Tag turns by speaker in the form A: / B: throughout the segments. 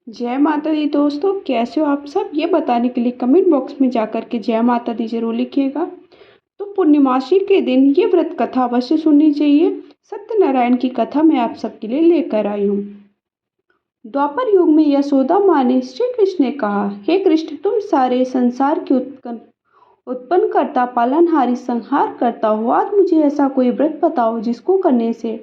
A: जय माता दी दोस्तों, कैसे हो आप सब? ये बताने के लिए कमेंट बॉक्स में जाकर के जय माता दी जरूर लिखिएगा। तो पूर्णिमासी के दिन ये व्रत कथा अवश्य सुननी चाहिए। सत्यनारायण की कथा मैं आप सबके लिए लेकर आई हूँ। द्वापर युग में यशोदा माँ ने श्री कृष्ण ने कहा, हे कृष्ण, तुम सारे संसार की उत्पन्न करता, पालनहारी, संहार करता हो। आज मुझे ऐसा कोई व्रत बताओ जिसको करने से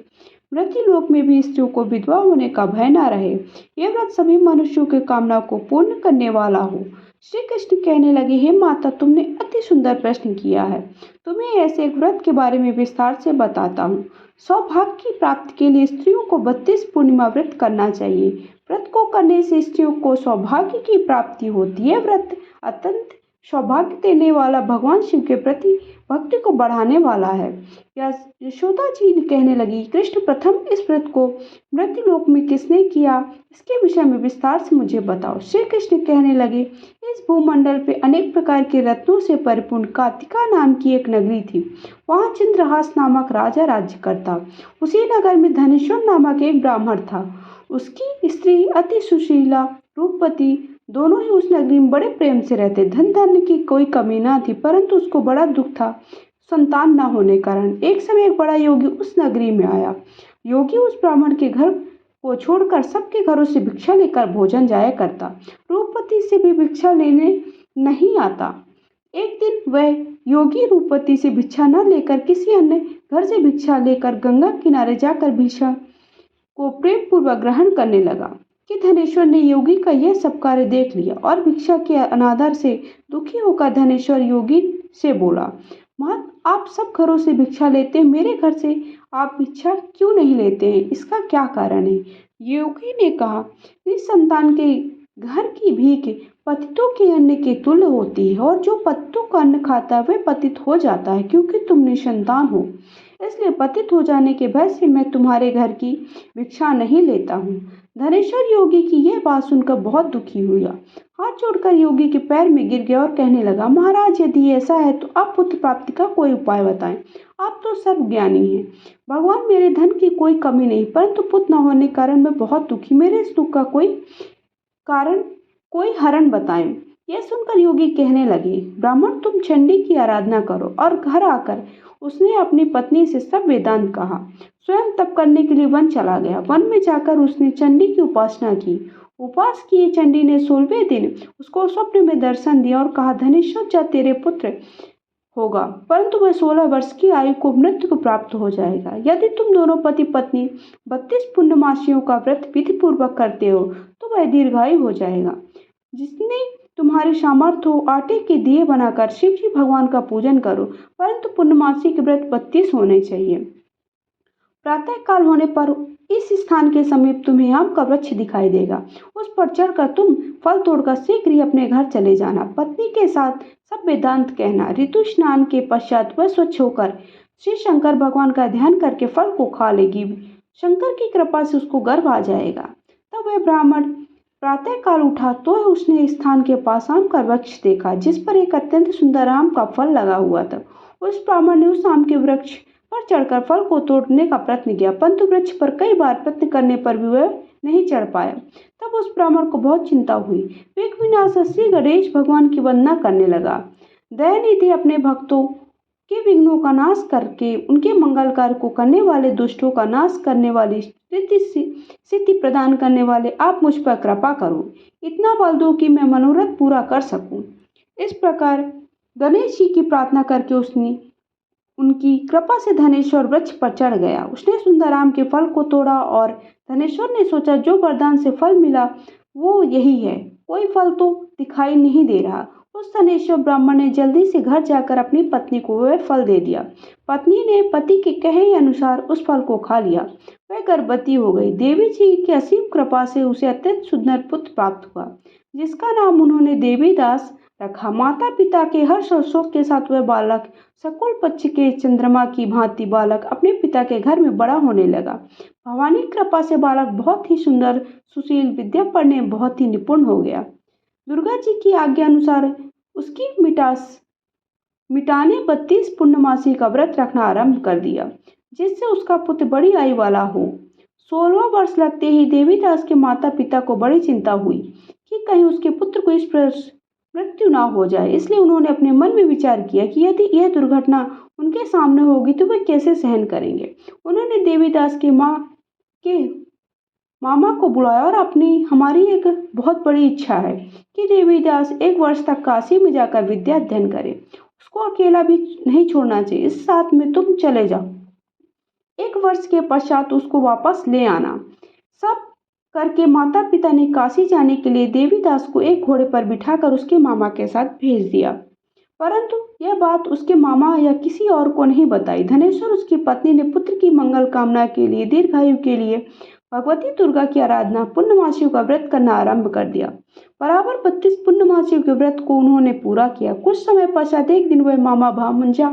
A: मृत्युलोक में भी स्त्रियों को विधवा होने का भय न रहे। यह व्रत सभी मनुष्यों की कामना को पूर्ण करने वाला हो। श्री कृष्ण कहने लगे, हे माता, तुमने अति सुंदर प्रश्न किया है। तुम्हें ऐसे एक व्रत के बारे में विस्तार से बताता हूँ। सौभाग्य की प्राप्ति के लिए स्त्रियों को 32 पूर्णिमा व्रत करना चाहिए। व्रत को करने से स्त्रियों को सौभाग्य की प्राप्ति होती है। व्रत अत्यंत सौभाग्य देने वाला, भगवान शिव के प्रति भक्ति को बढ़ाने वाला है। यशोदा जी ने कहने लगी, कृष्ण, प्रथम इस व्रत को मृत्युलोक में किसने किया, इसके विषय में विस्तार से मुझे बताओ। श्री कृष्ण कहने लगे, इस भूमंडल पे अनेक प्रकार के रत्नों से परिपूर्ण कातिका नाम की एक नगरी थी। वहाँ चंद्रहास नामक राजा राज्य करता। उसी नगर में धनेश्वर नामक एक ब्राह्मण था। उसकी स्त्री अति सुशीला, रूपवती, दोनों ही उस नगरी में बड़े प्रेम से रहते। धन धान्य की कोई कमी न थी, परंतु उसको बड़ा दुख था संतान न होने कारण। एक समय एक बड़ा योगी उस नगरी में आया। योगी उस ब्राह्मण के घर को छोड़कर सबके घरों से भिक्षा लेकर भोजन जाया करता। रूपवती से भी भिक्षा लेने नहीं आता। एक दिन वह योगी रूपवती से भिक्षा न लेकर किसी अन्य घर से भिक्षा लेकर गंगा किनारे जाकर भिक्षा को प्रेम पूर्वक ग्रहण करने लगा कि धनेश्वर ने योगी का यह सब कार्य देख लिया और भिक्षा के अनादर से दुखी होकर धनेश्वर योगी से बोला, महान, आप सब घरों से भिक्षा लेते हैं, मेरे घर से आप भिक्षा क्यों नहीं लेते हैं? इसका क्या कारण है? योगी ने कहा, निसंतान के घर की भीख पतितों के अन्न के तुल्य होती है, और जो पतितों का अन्न खाता है वह पतित हो जाता है। क्योंकि तुम निसंतान हो, इसलिए पतित हो जाने के भय से मैं तुम्हारे घर की भिक्षा नहीं लेता हूँ। धनेश्वर योगी की यह बात सुनकर बहुत दुखी हुआ। हाथ जोड़कर योगी के पैर में गिर गया और कहने लगा, महाराज, यदि ऐसा है तो आप पुत्र प्राप्ति का कोई उपाय बताएं। आप तो सर्वज्ञानी हैं। भगवान, मेरे धन की कोई कमी नहीं, परंतु पुत्र न होने के कारण मैं बहुत दुखी। मेरे इस दुख का कोई हरण बताएं। यह सुनकर योगी कहने लगे, ब्राह्मण, तुम चंडी की आराधना करो। और घर आकर उसने अपनी पत्नी से सब वेदांत कहा। स्वयं तप करने के लिए वन चला गया। वन में जाकर उसने चंडी की उपासना की। उपवास किए चंडी ने 16वें दिन उसको स्वप्न में दर्शन दिया और कहा, धनेश्वर जा तेरे पुत्र होगा, परंतु वह 16 वर्ष की आयु को मृत्यु को प्राप्त हो जाएगा। यदि तुम दोनों पति पत्नी 32 पूर्णमासियों का व्रत विधि पूर्वक करते हो तो वह दीर्घायु हो जाएगा। जिसने तुम्हारी सामर्थ्य हो, आटे के दिए बनाकर शिव जी भगवान का पूजन करो, परंतु पूर्णमासी के व्रत 32 होने चाहिए। प्रातः काल होने पर इस स्थान के समीप तुम्हें आम का वृक्ष दिखाई देगा। उस पर चढ़कर तुम फल तोड़कर शीघ्र ही अपने घर चले जाना। पत्नी के साथ सब वेदांत कहना। ऋतु स्नान के पश्चात वह स्वच्छ होकर श्री शंकर भगवान का ध्यान करके फल को खा लेगी। शंकर की कृपा से उसको गर्भ आ जाएगा। तब वह ब्राह्मण प्रातः काल उठा तो उसने स्थान के पास आम का वृक्ष देखा, जिस पर एक अत्यंत सुंदर आम का फल लगा हुआ था। उस ब्राह्मण ने उस आम के वृक्ष पर चढ़कर फल को तोड़ने का प्रयत्न किया, परंतु वृक्ष पर कई बार प्रयत्न करने पर भी वह नहीं चढ़ पाया। तब उस ब्राह्मण को बहुत चिंता हुई। विघ्न विनाशक श्री गणेश भगवान की वंदना करने लगा। दयानिधि अपने भक्तों के विघ्नों का नाश करके उनके मंगल कार्य को करने वाले, दुष्टों का नाश करने वाले, सिद्धि प्रदान करने वाले, आप मुझ पर कृपा करो। इतना बल दो कि मैं मनोरथ पूरा कर सकूं। इस प्रकार गणेश जी की प्रार्थना करके उसने उनकी कृपा से धनेश्वर वृक्ष पर चढ़ गया। उसने सुंदर आम के फल को तोड़ा और धनेश्वर ने सोचा, जो वरदान से फल मिला वो यही है, कोई फल तो दिखाई नहीं दे रहा। उस धनेश्वर ब्राह्मण ने जल्दी से घर जाकर अपनी पत्नी को वह फल दे दिया। पत्नी ने पति के कहे अनुसार उस फल को खा लिया। वह गर्भवती हो गई। देवी जी की असीम कृपा से उसे अत्यंत सुंदर पुत्र प्राप्त हुआ, जिसका नाम उन्होंने देवीदास रखा। माता पिता के हर्ष और शोक के साथ वह बालक सकुल पक्ष के चंद्रमा की भांति बालक अपने पिता के घर में बड़ा होने लगा। भवानी कृपा से बालक बहुत ही सुंदर, सुशील, विद्या पढ़ने में बहुत ही निपुण हो गया। दुर्गा जी की आज्ञा अनुसार उसकी मिटाने 32 पूर्णमासी का व्रत रखना आरंभ कर दिया, जिससे उसका पुत्र बड़ी आयु वाला हो। 16वां वर्ष लगते ही देवीदास के माता पिता को बड़ी चिंता हुई कि कहीं उसके पुत्र को इस पर मृत्यु ना हो जाए। इसलिए उन्होंने अपने मन में विचार किया कि यदि यह दुर्घटना उनके सामने होगी तो वे कैसे सहन करेंगे। उन्होंने देवीदास के मामा को बुलाया और हमारी एक बहुत बड़ी इच्छा है कि देवीदास 1 वर्ष तक काशी में जाकर विद्या अध्ययन करे। उसको अकेला भी नहीं छोड़ना चाहिए, इस साथ में तुम चले जाओ। 1 वर्ष के पश्चात उसको वापस ले आना। सब करके माता पिता ने काशी जाने के लिए देवीदास को एक घोड़े पर बिठाकर उसके मामा के साथ भेज दिया। परंतु यह बात उसके मामा या किसी और को नहीं बताई। धनेश्वर उसकी पत्नी ने पुत्र की मंगल कामना के लिए दीर्घायु के लिए भगवती दुर्गा की आराधना, पुण्यमासियों का व्रत करना आरंभ कर दिया। बराबर 32 पुण्यमासियों के व्रत को उन्होंने पूरा किया। कुछ समय पश्चात एक दिन वह मामा भांजा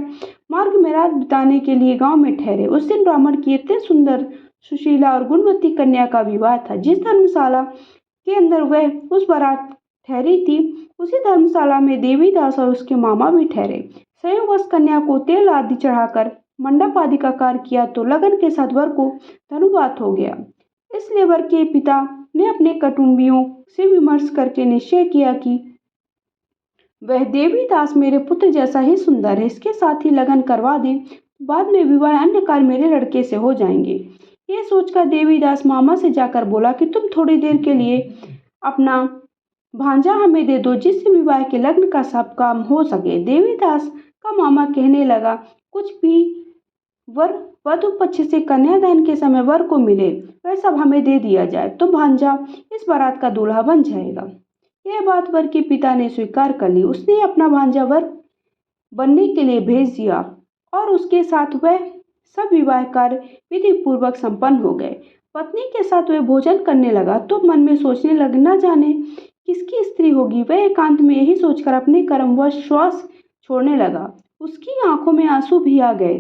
A: मार्ग में रात बिताने के लिए गांव में ठहरे। उस दिन ब्राह्मण की इतने सुंदर, सुशीला और गुणवती कन्या का विवाह था। जिस धर्मशाला के अंदर वह उस बारात ठहरी थी, उसी धर्मशाला में देवीदास और उसके मामा भी ठहरे। संयोगवश कन्या को तेल आदि चढ़ाकर मंडप आदि का कार्य किया तो लगन के साथ वर को धनुवात हो गया। इसलिए वर के पिता ने अपने कुटुंबियों से विमर्श करके निश्चय किया कि वह देवीदास मेरे पुत्र जैसा ही सुंदर है, इसके साथ ही लगन करवा दें, बाद में विवाह अन्य कार्य मेरे लड़के से हो जाएंगे। ये सोचकर देवीदास मामा से जाकर बोला कि तुम थोड़ी देर के लिए अपना भांजा हमें दे दो, जिससे विवाह के लग्न का सब काम हो सके। देवीदास का मामा कहने लगा, कुछ भी वर वधु पक्ष से कन्यादान के समय वर को मिले वह सब हमें दे दिया जाए, तो भांजा इस बारात का दूल्हा बन जाएगा। यह बात वर के पिता ने स्वीकार कर ली। उसने अपना भांजा वर बनने के लिए भेज दिया और उसके साथ वह सब विवाह कार्य विधि पूर्वक संपन्न हो गए। पत्नी के साथ वह भोजन करने लगा तो मन में सोचने लगा, न जाने किसकी स्त्री होगी। वह एकांत में यही सोचकर अपने कर्म व श्वास छोड़ने लगा। उसकी आंखों में आंसू भी आ गए।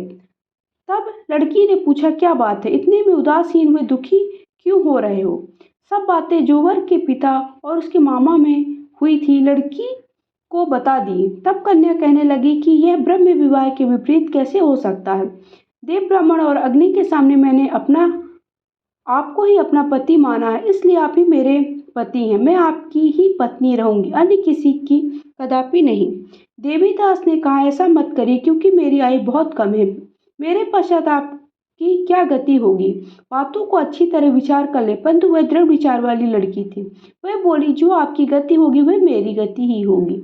A: तब लड़की ने पूछा, क्या बात है, इतने में उदासीन हुए दुखी क्यों हो रहे हो? सब बातें जो वर के पिता और उसके मामा में हुई थी लड़की को बता दी। तब कन्या कहने लगी कि यह ब्रह्म विवाह के विपरीत कैसे हो सकता है। देव ब्राह्मण और अग्नि के सामने मैंने आपको ही अपना पति माना है, इसलिए आप ही मेरे पति हैं। मैं आपकी ही पत्नी रहूंगी, अन्य किसी की कदापि नहीं। देवीदास ने कहा, ऐसा मत करिए, क्योंकि मेरी आयु बहुत कम है। मेरे पश्चात आपकी क्या गति होगी? बातों को अच्छी तरह विचार कर ले। परंतु वह दृढ़ विचार वाली लड़की थी। वह बोली, जो आपकी गति होगी वह मेरी गति ही होगी।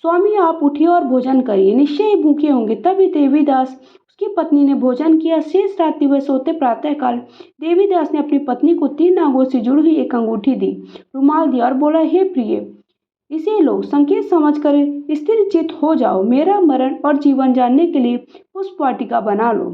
A: स्वामी, आप उठिए और भोजन करिए, निश्चय ही भूखे होंगे। तभी देवीदास उसकी पत्नी ने भोजन किया। शेष रात्रि वह सोते प्रातःकाल देवीदास ने अपनी पत्नी को 3 नागों से जुड़ी हुई एक अंगूठी दी, रुमाल दिया और बोला, हे प्रिय, इसे लो, संकेत समझकर स्थिर चित हो जाओ। मेरा मरण और जीवन जानने के लिए पुष्प वाटिका बना लो।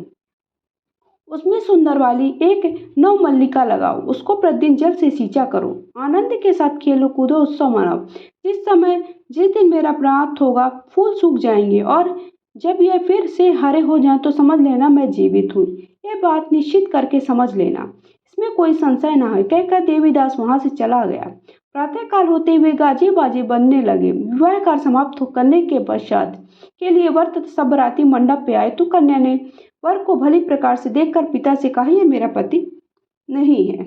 A: उसमें सुंदर वाली एक नव मल्लिका लगाओ। उसको प्रतिदिन जल से सींचा करो। आनंद के साथ खेलो कूदो, उत्सव मनाओ। जिस दिन मेरा प्रात होगा फूल सूख जाएंगे और जब यह फिर से हरे हो जाएं तो समझ लेना मैं जीवित हूँ। यह बात निश्चित करके समझ लेना, इसमें कोई संशय न है। कहकर देवीदास वहां से चला गया। प्रातःकाल होते हुए गाजे बाजे बनने लगे। विवाह कार्य समाप्त करने के पश्चात के लिए वर तथा सब बराती मंडप पे आए तो कन्या ने वर को भली प्रकार से देखकर पिता से कहा, यह मेरा पति नहीं है।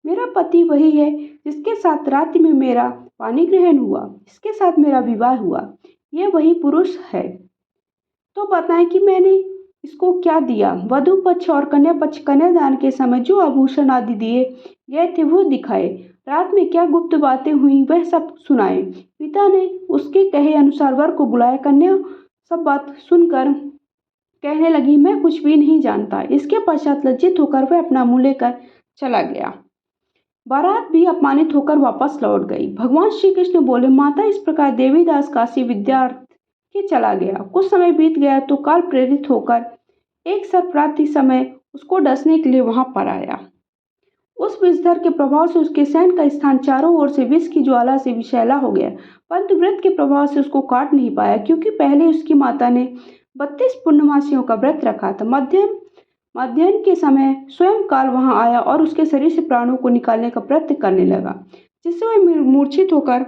A: मेरा पति वही है जिसके साथ रात्रि में मेरा पानी ग्रहण हुआ, इसके साथ मेरा विवाह हुआ। यह वही पुरुष है। तो बताएं कि मैंने इसको क्या दिया। वधु पक्ष और कन्या पक्ष कन्यादान के समय जो आभूषण आदि दिए गए थे वो दिखाए। रात में क्या गुप्त बातें हुई वह सब सुनाए। पिता ने उसके कहे अनुसार वर को बुलाया। कन्या सब बात सुनकर कहने लगी, मैं कुछ भी नहीं जानता। इसके पश्चात लज्जित होकर वह अपना मुंह लेकर चला गया। बारात भी अपमानित होकर वापस लौट गई। भगवान श्री कृष्ण बोले, माता, इस प्रकार देवीदास काशी विद्यार्थ के चला गया। कुछ समय बीत गया तो काल प्रेरित होकर एक सर्परात्रि समय उसको डसने के लिए वहां पर आया। उस विषधर के प्रभाव से उसके शयन का स्थान चारों ओर से विष की ज्वाला से विषैला हो गया, परंतु व्रत के प्रभाव से उसको काट नहीं पाया, क्योंकि पहले उसकी माता ने 32 पूर्णमासियों का व्रत रखा था। मध्याह्न के समय स्वयं काल वहां आया और उसके शरीर से प्राणों को निकालने का प्रयत्न करने लगा, जिससे वह मूर्छित होकर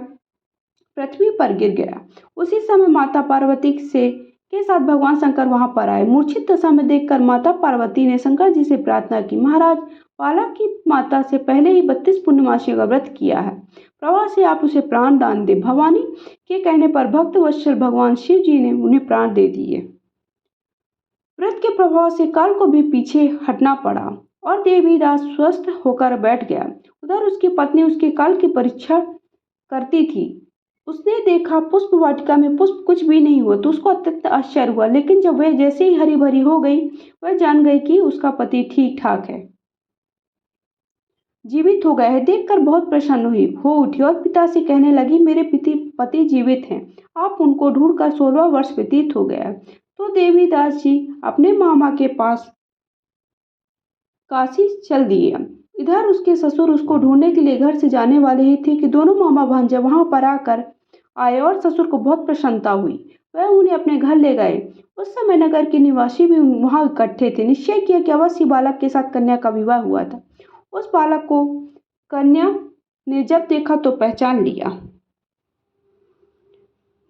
A: पृथ्वी पर गिर गया। उसी समय माता पार्वती से के साथ भगवान शंकर वहां पर आए। मूर्छित दशा में देखकर माता पार्वती ने शंकर जी से प्रार्थना की, महाराज बाला की माता से पहले ही 32 पूर्णमासी का व्रत किया है, प्रभा से आप उसे प्राण दान दे। भवानी के कहने पर भक्त वत्सल भगवान शिव जी ने उन्हें प्राण दे दिए। व्रत के प्रभाव से काल को भी पीछे हटना पड़ा और देवीदास स्वस्थ होकर बैठ गया। उधर उसकी पत्नी उसके काल की परीक्षा करती थी। उसने देखा पुष्प वाटिका में पुष्प कुछ भी नहीं हुआ तो उसको अत्यंत आश्चर्य हुआ, लेकिन जब वह जैसे ही हरी भरी हो गई वह जान गई कि उसका पति ठीक ठाक है, जीवित हो गया है। देखकर बहुत प्रसन्न हो उठी और पिता से कहने लगी, मेरे पति जीवित हैं, आप उनको ढूंढकर 16 वर्ष व्यतीत हो गया। तो देवीदास जी अपने मामा के पास काशी चल दिए। इधर उसके ससुर उसको ढूंढने के लिए घर से जाने वाले ही थे कि दोनों मामा भांजे वहां पर आकर आए और ससुर को बहुत प्रसन्नता हुई। वह उन्हें अपने घर ले गए। उस समय नगर के निवासी भी वहां इकट्ठे थे। निश्चय किया कि अवश्य बालक के साथ कन्या का विवाह हुआ था। उस बालक को कन्या ने जब देखा तो पहचान लिया,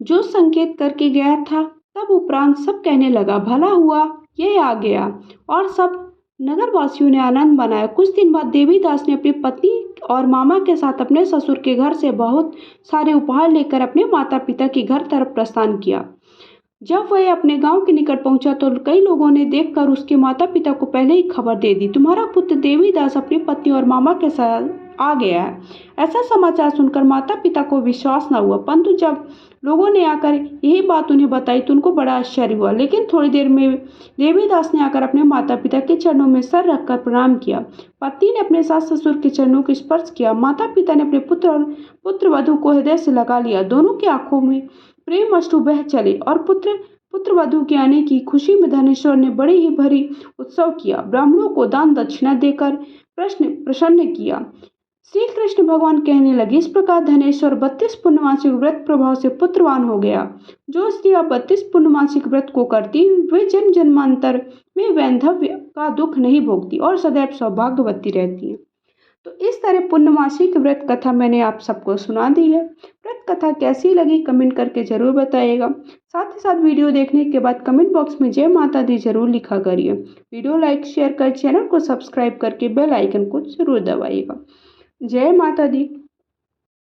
A: जो संकेत करके गया था। तब उपरांत सब कहने लगा, भला हुआ यह आ गया, और सब नगरवासियों ने आनंद मनाया। कुछ दिन बाद देवीदास ने अपनी पत्नी और मामा के साथ अपने ससुर के घर से बहुत सारे उपहार लेकर अपने माता पिता के घर तरफ प्रस्थान किया। जब वह अपने गांव के निकट पहुंचा तो कई लोगों ने देखकर उसके माता पिता को पहले ही खबर दे दी, तुम्हारा पुत्र देवीदास अपनी पत्नी और मामा के साथ आ गया है। ऐसा समाचार सुनकर माता पिता को विश्वास न हुआ, परंतु जब लोगों ने आकर यही बात उन्हें बताई तो उनको बड़ा आश्चर्य हुआ। लेकिन थोड़ी देर में देवीदास ने आकर अपने माता पिता के चरणों में सर रखकर प्रणाम किया। पत्नी ने अपने सास ससुर के चरणों को स्पर्श किया। माता पिता ने अपने पुत्र और पुत्र वधू को हृदय से लगा लिया। दोनों की आंखों में प्रेम अश्रु बह चले और पुत्र वधू के आने की खुशी में धनेश्वर ने बड़ी ही भरी उत्सव किया। ब्राह्मणों को दान दक्षिणा देकर प्रसन्न किया। श्री कृष्ण भगवान कहने लगे, इस प्रकार धनेश्वर 32 पूर्णमासिक व्रत प्रभाव से पुत्रवान हो गया। जो स्त्रियां 32 पूर्णमासिक व्रत को करती वे जन्म जन्मांतर में वैंधव्य का दुख नहीं भोगती और सदैव सौभाग्यवती रहती हैं। तो इस तरह पूर्णमासी की व्रत कथा मैंने आप सबको सुना दी है। व्रत कथा कैसी लगी कमेंट करके जरूर बताइएगा। साथ ही साथ वीडियो देखने के बाद कमेंट बॉक्स में जय माता दी जरूर लिखा करिए। वीडियो लाइक शेयर कर चैनल को सब्सक्राइब करके बेल आइकन को जरूर दबाइएगा। जय माता दी।